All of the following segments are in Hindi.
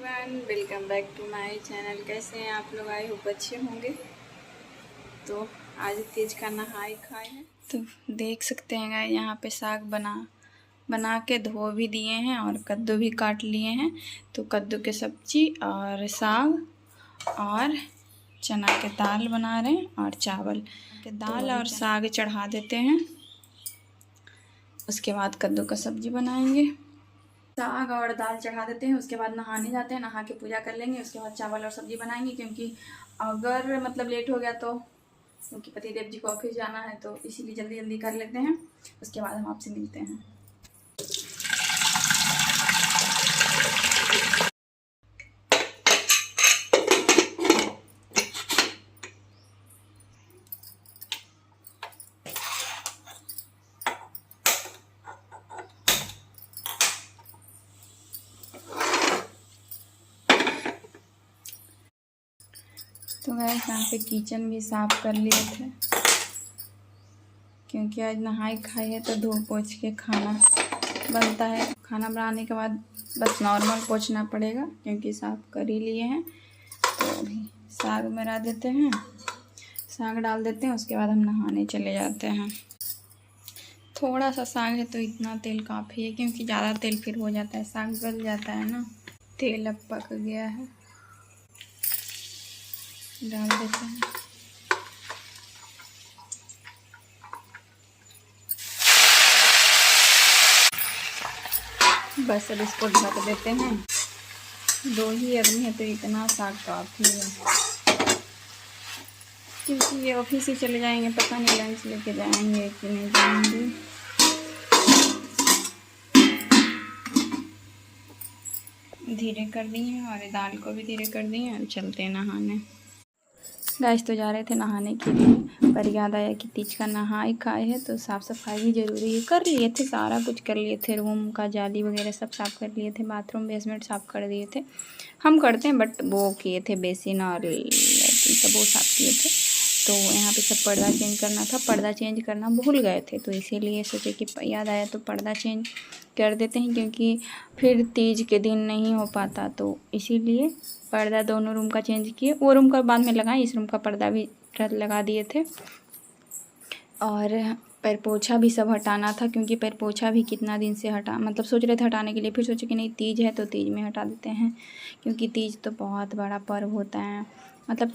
Everyone, welcome back to my channel. कैसे हैं आप लोग? आई होप अच्छे होंगे। तो आज तेज का नहाई खाए हैं, तो देख सकते हैं गाइस यहाँ पे साग बना के धो भी दिए हैं और कद्दू भी काट लिए हैं। तो कद्दू के सब्जी और साग और चना के दाल बना रहे हैं और चावल के दाल और साग चढ़ा देते हैं। उसके बाद कद्दू का सब्जी बनाएंगे। साग और दाल चढ़ा देते हैं, उसके बाद नहाने जाते हैं, नहा के पूजा कर लेंगे। उसके बाद चावल और सब्जी बनाएंगे, क्योंकि अगर मतलब लेट हो गया तो क्योंकि पतिदेव जी को ऑफिस जाना है, तो इसीलिए जल्दी जल्दी कर लेते हैं। उसके बाद हम आपसे मिलते हैं। तो गाइस यहाँ पे किचन भी साफ कर लिए थे, क्योंकि आज नहाई खाई है तो धो पोछ के खाना बनता है। खाना बनाने के बाद बस नॉर्मल पोछना पड़ेगा, क्योंकि साफ कर ही लिए हैं। तो अभी साग मिला देते हैं, साग डाल देते हैं, उसके बाद हम नहाने चले जाते हैं। थोड़ा सा साग है तो इतना तेल काफ़ी है, क्योंकि ज़्यादा तेल फिर हो जाता है, साग गल जाता है ना। तेल अब पक गया है, डाल देते हैं। बस अब इसको ढक देते हैं। 2 ही आदमी है तो इतना साग काफ़ी है, क्योंकि ये ऑफिस ही चले जाएंगे। पता नहीं लंच लेके जाएंगे कि नहीं जाएंगे। धीरे कर दिए हैं और दाल को भी धीरे कर दिए हैं। चलते हैं नहाने। गाइस तो जा रहे थे नहाने के लिए, पर याद आया कि तीज का नहाई खाए है तो साफ़ सफाई भी ज़रूरी है। कर लिए थे, सारा कुछ कर लिए थे, रूम का जाली वगैरह सब साफ़ कर लिए थे, बाथरूम बेसमेंट साफ़ कर दिए थे। हम करते हैं, बट वो किए थे बेसिन और लैट्रिन सब वो साफ़ किए थे। तो यहाँ पे सब पर्दा चेंज करना था, पर्दा चेंज करना भूल गए थे, तो इसीलिए सोचे कि याद आया तो पर्दा चेंज कर देते हैं, क्योंकि फिर तीज के दिन नहीं हो पाता। तो इसीलिए पर्दा दोनों रूम का चेंज किए। वो रूम का बाद में लगाए, इस रूम का पर्दा भी लगा दिए थे। और पैर पोछा भी सब हटाना था, क्योंकि पैर पोछा भी कितना दिन से मतलब सोच रहे थे हटाने के लिए, फिर सोचे कि नहीं तीज है तो तीज में हटा देते हैं, क्योंकि तीज तो बहुत बड़ा पर्व होता है। मतलब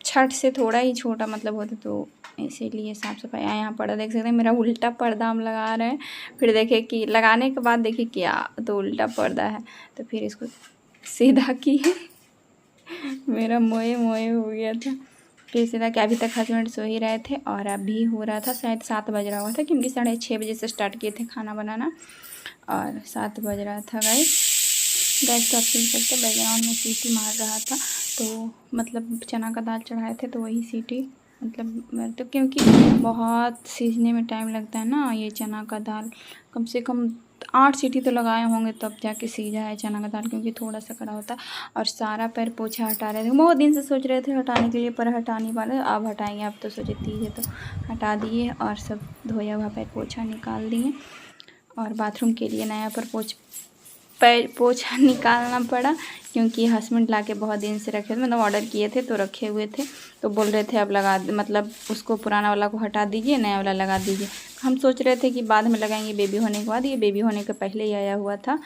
छठ से थोड़ा ही छोटा मतलब होता, तो इसीलिए साफ़ सफाई। यहाँ पर्दा देख सकते हैं, मेरा उल्टा पर्दा हम लगा रहे हैं। फिर देखे कि लगाने के बाद देखे क्या तो उल्टा पर्दा है, तो फिर इसको सीधा किए। मेरा मोए हो गया था। फिर सीधा कि अभी तक हस्बैंड सो ही रहे थे, और अभी हो रहा था शायद 7 बज रहा हुआ था, क्योंकि 6:30 बजे से स्टार्ट किए थे खाना बनाना, और 7 बज रहा था। गैस तो आप सुन सकते, बैकग्राउंड में सीटी मार रहा था। तो मतलब चना का दाल चढ़ाए थे, तो वही सीटी मतलब तो, क्योंकि बहुत सीजने में टाइम लगता है ना ये चना का दाल। कम से कम 8 सीटी तो लगाए होंगे तब जाके सीजा है चना का दाल, क्योंकि थोड़ा सा कड़ा होता है। और सारा पैर पोछा हटा रहे थे, बहुत दिन से सोच रहे थे हटाने के लिए, पर हटा नहीं पा रहे। अब हटाएंगे, अब तो सोचे तीज है तो हटा दिए, और सब धोया हुआ पैर पोछा निकाल दिए। और बाथरूम के लिए नया पैर पोछा निकालना पड़ा, क्योंकि हस्बैंड ला के बहुत दिन से रखे थे, मतलब ऑर्डर किए थे तो रखे हुए थे। तो बोल रहे थे अब मतलब उसको पुराना वाला को हटा दीजिए, नया वाला लगा दीजिए। हम सोच रहे थे कि बाद में लगाएंगे, बेबी होने के बाद। ये बेबी होने के पहले ही आया हुआ था,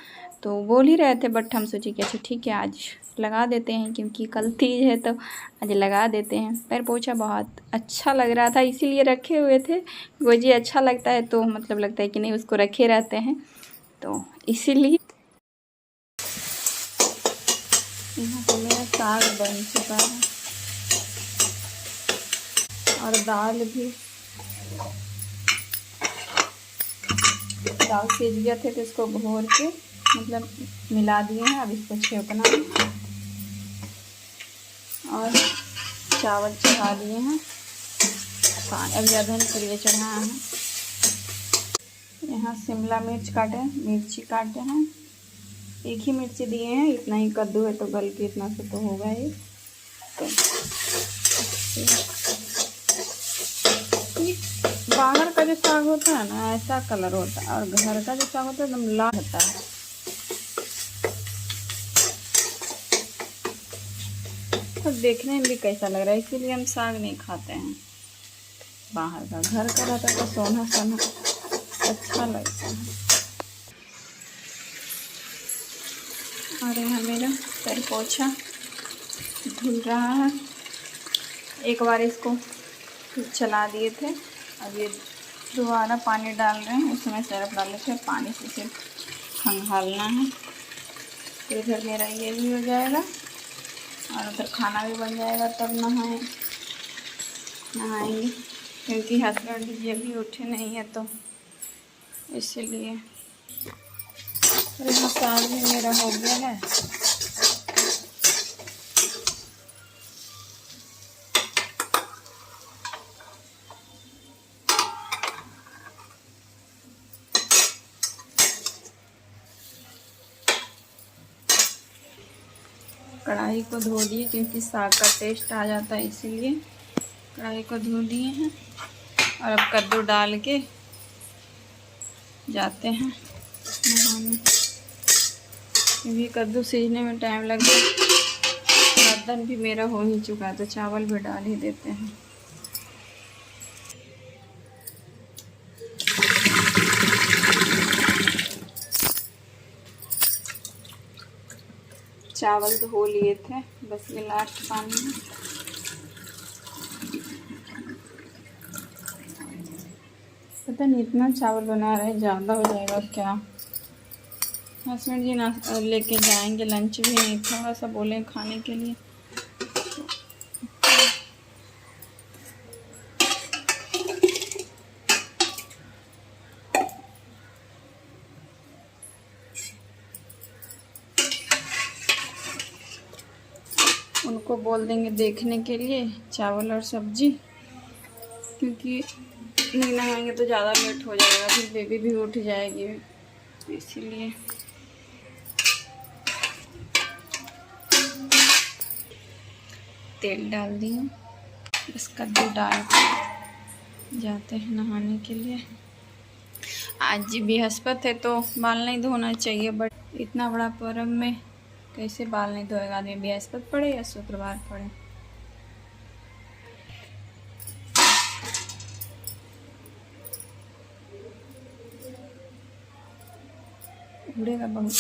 तो बोल ही रहे थे, बट हम सोचे कि अच्छा ठीक है आज लगा देते हैं, क्योंकि कल तीज है तो आज लगा देते हैं। पैर पोछा बहुत अच्छा लग रहा था, इसीलिए रखे हुए थे। गोजी अच्छा लगता है तो मतलब लगता है कि नहीं उसको रखे रहते हैं, तो इसीलिए। यहाँ पे मेरा साग बन चुका है, और दाल सीज गया थे, तो इसको घोर के मतलब मिला दिए हैं। अब इसको छौंकना है, और चावल चढ़ा दिए हैं, अभी अदहन के लिए चढ़ाया है। यहाँ शिमला मिर्च काटे, मिर्ची काटे हैं, एक ही मिर्ची दिए हैं, इतना ही कद्दू है तो गल के इतना से तो होगा ही। तो बाहर का जो साग होता है ना ऐसा कलर होता है, और घर का जो साग होता है एकदम लाल होता है। और देखने में भी कैसा लग रहा है, इसीलिए हम साग नहीं खाते हैं बाहर का। घर का रहता तो सोना सोना अच्छा लगता है। और यहाँ मेरा पैर पोछा धुल रहा है। एक बार इसको चला दिए थे, अब ये दोबारा पानी डाल रहे हैं। उसमें सरफ डाले थे, पानी से सिर्फ खंगालना है। तो इधर मेरा ये भी हो जाएगा और उधर खाना भी बन जाएगा, तब नहाएंगे। क्योंकि हस्बैंड ये भी उठे नहीं है तो इसलिए। और यहाँ साग भी मेरा हो गया है। कढ़ाई को धो दिए क्योंकि साग का टेस्ट आ जाता है, इसीलिए कढ़ाई को धो दिए हैं। और अब कद्दू डाल के जाते हैं नहाने, क्योंकि कद्दू सीजने में टाइम लग गया। बर्तन भी मेरा हो ही चुका है तो चावल भी डाल ही देते हैं। चावल धो लिए थे, बस ये लास्ट पानी है। पता नहीं इतना चावल बना रहे, ज़्यादा हो जाएगा क्या। हस्बैंड जी ना लेके जाएंगे, लंच भी नहीं, थोड़ा सा बोले खाने के लिए। उनको बोल देंगे देखने के लिए चावल और सब्जी, क्योंकि नहीं नहाएंगे तो ज़्यादा लेट हो जाएगा, फिर बेबी भी उठ जाएगी, इसीलिए। तेल डाल दिए, बस कद्दू डाल के जाते हैं नहाने के लिए। आज बृहस्पति है तो बाल नहीं धोना चाहिए, बट इतना बड़ा पर्व में कैसे बाल नहीं धोएगा आदमी, बृहस्पति पड़े या शुक्रवार पड़े। उड़ेगा बहुत।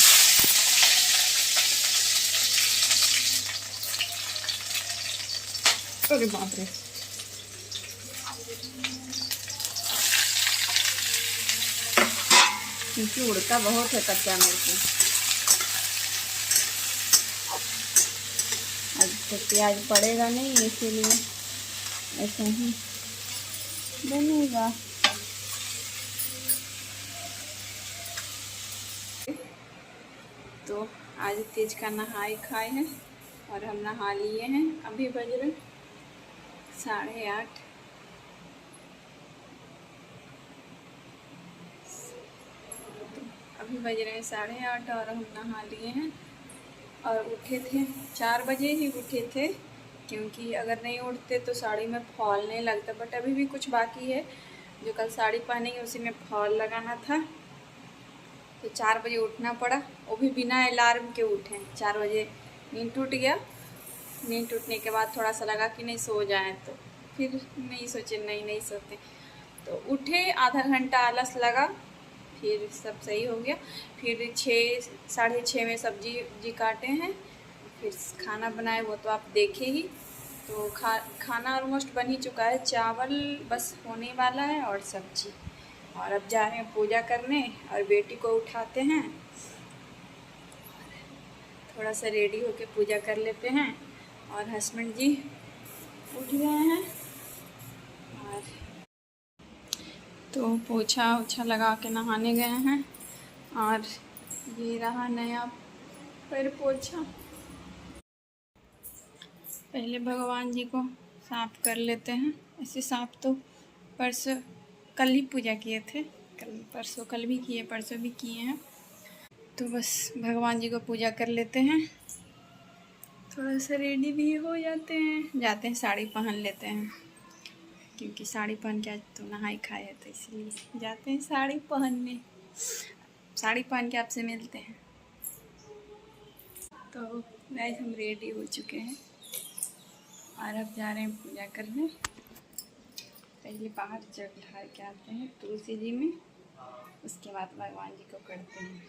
अरे बाप रे, क्योंकि उड़ता बहुत है कच्चा मिर्ची। आज तो प्याज पड़ेगा नहीं, इसीलिए ऐसे ही बनेगा। तो आज तेज का नहाई खाए हैं और हम नहा लिए हैं। अभी बज रहे 8:30। अभी बज रहे हैं 8:30 और हम नहा लिए हैं। और उठे थे 4 बजे ही उठे थे, क्योंकि अगर नहीं उठते तो साड़ी में फॉल नहीं लगता। बट अभी भी कुछ बाकी है, जो कल साड़ी पहनेंगे उसी में फॉल लगाना था, तो 4 बजे उठना पड़ा। वो भी बिना अलार्म के उठे। 4 बजे नींद टूट गया। नींद टूटने के बाद थोड़ा सा लगा कि नहीं सो जाए, तो फिर नहीं सोचे, नहीं सोते, तो उठे। आधा घंटा आलस लगा, फिर सब सही हो गया। फिर 6 साढ़े 6 में सब्जी काटे हैं, फिर खाना बनाए, वो तो आप देखे ही। तो खाना ऑलमोस्ट बन ही चुका है, चावल बस होने वाला है और सब्जी। और अब जा रहे हैं पूजा करने और बेटी को उठाते हैं। थोड़ा सा रेडी होके पूजा कर लेते हैं। और हस्बैंड जी उठ गए हैं, और तो पोछा ओछा लगा के नहाने गए हैं। और ये रहा नया पैर पोछा। पहले भगवान जी को साफ कर लेते हैं। ऐसे साफ तो कल ही पूजा किए थे, कल भी किए, परसों भी किए हैं। तो बस भगवान जी को पूजा कर लेते हैं, थोड़ा सा रेडी भी हो जाते हैं साड़ी पहन लेते हैं, क्योंकि साड़ी पहन के आज तो नहाई खाए है, तो इसलिए जाते हैं साड़ी पहनने। साड़ी पहन के आपसे मिलते हैं। तो गाइस हम रेडी हो चुके हैं और अब जा रहे हैं पूजा करने। पहले बाहर चढ़ा के आते हैं तुलसी जी में, उसके बाद भगवान जी को करते हैं।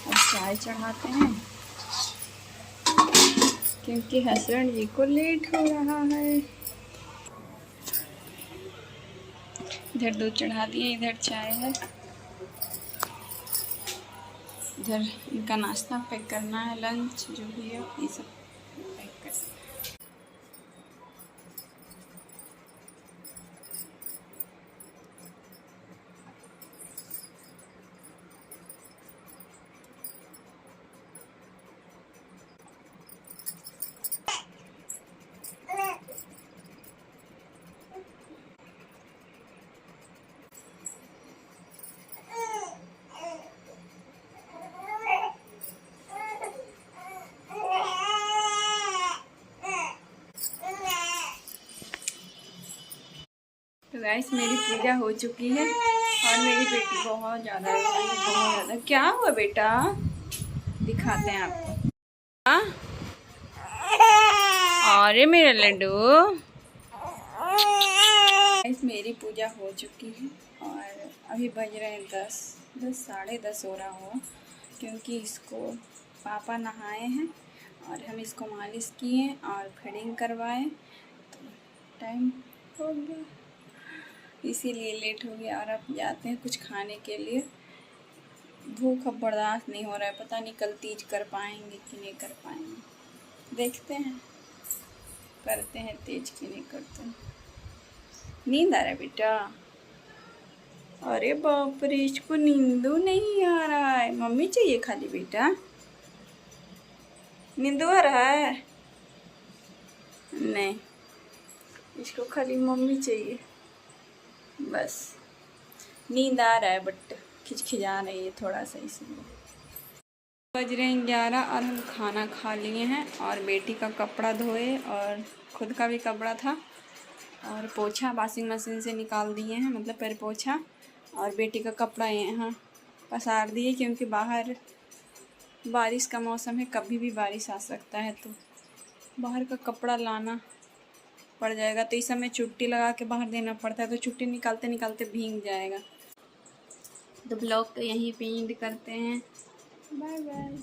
अब चाय चढ़ाते हैं क्योंकि हस्बैंड जी को लेट हो रहा है। इधर दूध चढ़ा दिए, इधर चाय है, इधर इनका नाश्ता पैक करना है, लंच जो भी है ये सब पैक कर। तो गाइस मेरी पूजा हो चुकी है और मेरी बेटी बहुत ज़्यादा क्या हुआ बेटा, दिखाते हैं आपको। अरे मेरा लड्डू। गाइस मेरी पूजा हो चुकी है और अभी बज रहे हैं 10 साढ़े 10 हो रहा हो, क्योंकि इसको पापा नहाए हैं और हम इसको मालिश किए और फेडिंग करवाए, तो टाइम हो गया इसीलिए लेट हो गया। और अब जाते हैं कुछ खाने के लिए, भूख अब बर्दाश्त नहीं हो रहा है, पता नहीं कल तीज कर पाएंगे कि नहीं कर पाएंगे, देखते हैं, करते हैं तीज कि नहीं करते हैं। नींद आ रहा है बेटा? अरे बाप रे, इसको नींदू नहीं आ रहा है, मम्मी चाहिए खाली बेटा। नींदू आ रहा है? नहीं, इसको खाली मम्मी चाहिए बस। नींद आ रहा है बट खिचखिचा रही है थोड़ा सा, इसलिए। बज रहे हैं 11 और हम खाना खा लिए हैं और बेटी का कपड़ा धोए और खुद का भी कपड़ा था और पोछा वॉशिंग मशीन से निकाल दिए हैं, मतलब पैर पोछा, और बेटी का कपड़ा यहाँ पसार दिए क्योंकि बाहर बारिश का मौसम है, कभी भी बारिश आ सकता है, तो बाहर का कपड़ा लाना पड़ जाएगा। तो इस समय चुट्टी लगा के बाहर देना पड़ता है, तो चुट्टी निकालते निकालते भीग जाएगा। तो ब्लॉग को यहीं पे एंड करते हैं। Bye bye.